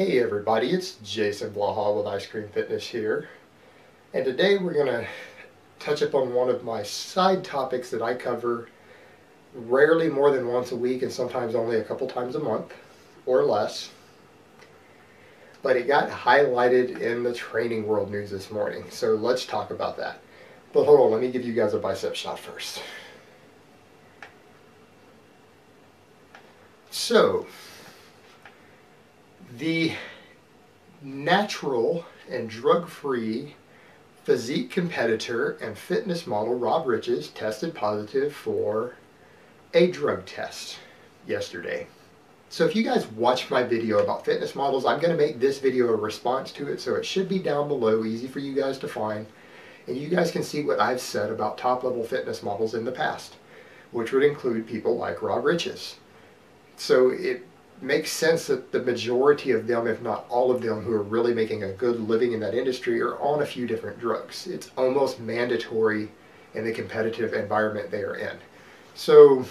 Hey everybody, it's Jason Blaha with Ice Cream Fitness here, and today we're going to touch upon one of my side topics that I cover rarely more than once a week and sometimes only a couple times a month or less, but it got highlighted in the training world news this morning, so let's talk about that. But hold on, let me give you guys a bicep shot first. So, the natural and drug-free physique competitor and fitness model Rob Riches tested positive for a drug test yesterday. So if you guys watched my video about fitness models, I'm going to make this video a response to it, so it should be down below, easy for you guys to find, and you guys can see what I've said about top-level fitness models in the past, which would include people like Rob Riches. So it makes sense that the majority of them, if not all of them, who are really making a good living in that industry are on a few different drugs. It's almost mandatory in the competitive environment they are in. So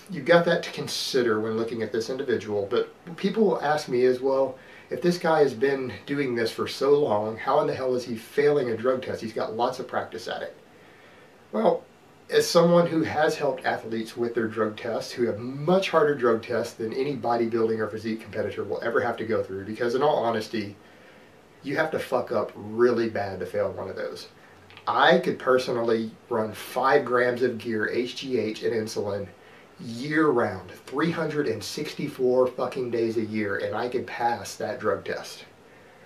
you've got that to consider when looking at this individual. But people will ask me as well, if this guy has been doing this for so long, how in the hell is he failing a drug test? He's got lots of practice at it. Well, as someone who has helped athletes with their drug tests, who have much harder drug tests than any bodybuilding or physique competitor will ever have to go through, because in all honesty, you have to fuck up really bad to fail one of those. I could personally run 5 grams of gear, HGH, and insulin year-round, 364 fucking days a year, and I could pass that drug test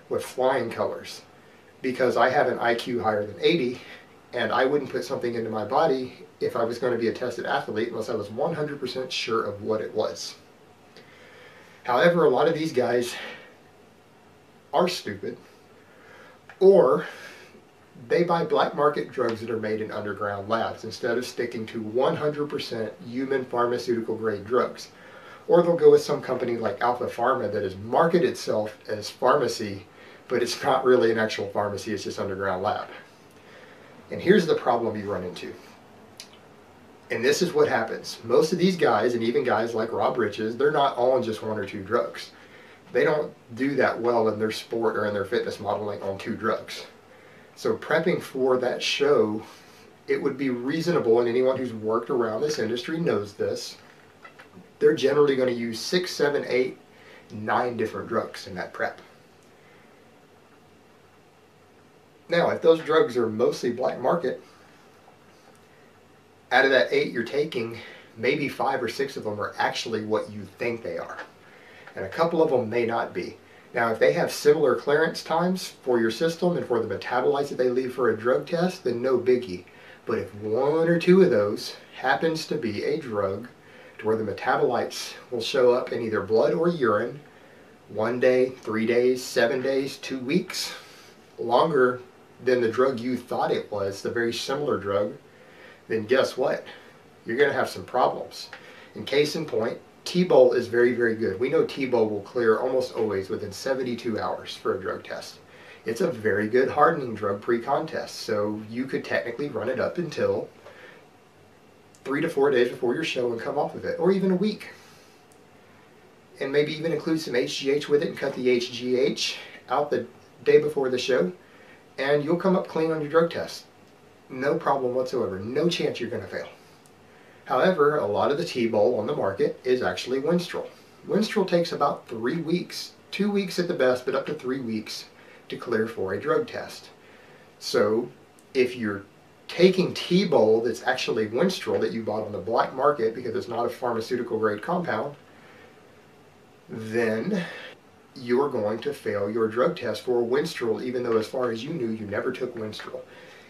with flying colors, because I have an IQ higher than 80, and I wouldn't put something into my body if I was going to be a tested athlete unless I was 100% sure of what it was. However, a lot of these guys are stupid, or they buy black market drugs that are made in underground labs instead of sticking to 100% human pharmaceutical grade drugs. Or they'll go with some company like Alpha Pharma that has marketed itself as pharmacy, but it's not really an actual pharmacy, it's just underground lab. And here's the problem you run into. And this is what happens. Most of these guys, and even guys like Rob Riches, they're not on just 1 or 2 drugs. They don't do that well in their sport or in their fitness modeling on 2 drugs. So prepping for that show, it would be reasonable, and anyone who's worked around this industry knows this, they're generally going to use 6, 7, 8, 9 different drugs in that prep. Now, if those drugs are mostly black market, out of that 8 you're taking, maybe 5 or 6 of them are actually what you think they are. And a couple of them may not be. Now, if they have similar clearance times for your system and for the metabolites that they leave for a drug test, then no biggie. But if 1 or 2 of those happens to be a drug to where the metabolites will show up in either blood or urine 1 day, 3 days, 7 days, 2 weeks, longer than the drug you thought it was, the very similar drug, then guess what? You're going to have some problems. In case in point, T-Bol is very, very good. We know T-Bol will clear almost always within 72 hours for a drug test. It's a very good hardening drug pre-contest, so you could technically run it up until 3 to 4 days before your show and come off of it, or even a week. And maybe even include some HGH with it and cut the HGH out the day before the show, and you'll come up clean on your drug test. No problem whatsoever. No chance you're going to fail. However, a lot of the T-Bol on the market is actually Winstrol. Winstrol takes about 3 weeks, 2 weeks at the best, but up to 3 weeks to clear for a drug test. So if you're taking T-Bol that's actually Winstrol that you bought on the black market because it's not a pharmaceutical grade compound, then you're going to fail your drug test for Winstrol, even though as far as you knew, you never took Winstrol.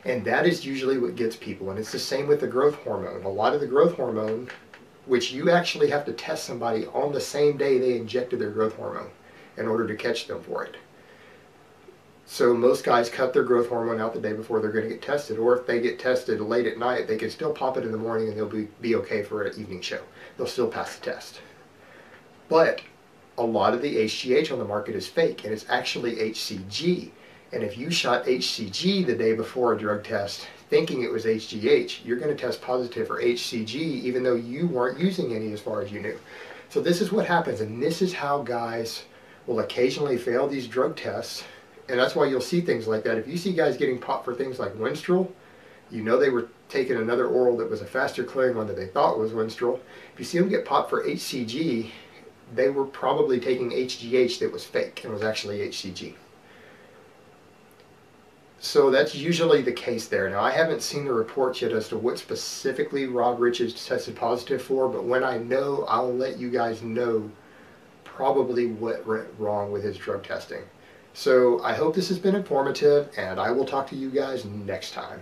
And that is usually what gets people. And it's the same with the growth hormone. A lot of the growth hormone, which you actually have to test somebody on the same day they injected their growth hormone in order to catch them for it. So most guys cut their growth hormone out the day before they're going to get tested. Or if they get tested late at night, they can still pop it in the morning and they'll be okay for an evening show. They'll still pass the test. But a lot of the HGH on the market is fake, and it's actually HCG. And if you shot HCG the day before a drug test thinking it was HGH, you're going to test positive for HCG even though you weren't using any as far as you knew. So this is what happens, and this is how guys will occasionally fail these drug tests, and that's why you'll see things like that. If you see guys getting popped for things like Winstrol, you know they were taking another oral that was a faster clearing one that they thought was Winstrol. If you see them get popped for HCG, they were probably taking HGH that was fake and was actually HCG. So that's usually the case there. Now, I haven't seen the reports yet as to what specifically Rob Richards tested positive for, but when I know, I'll let you guys know probably what went wrong with his drug testing. So I hope this has been informative, and I will talk to you guys next time.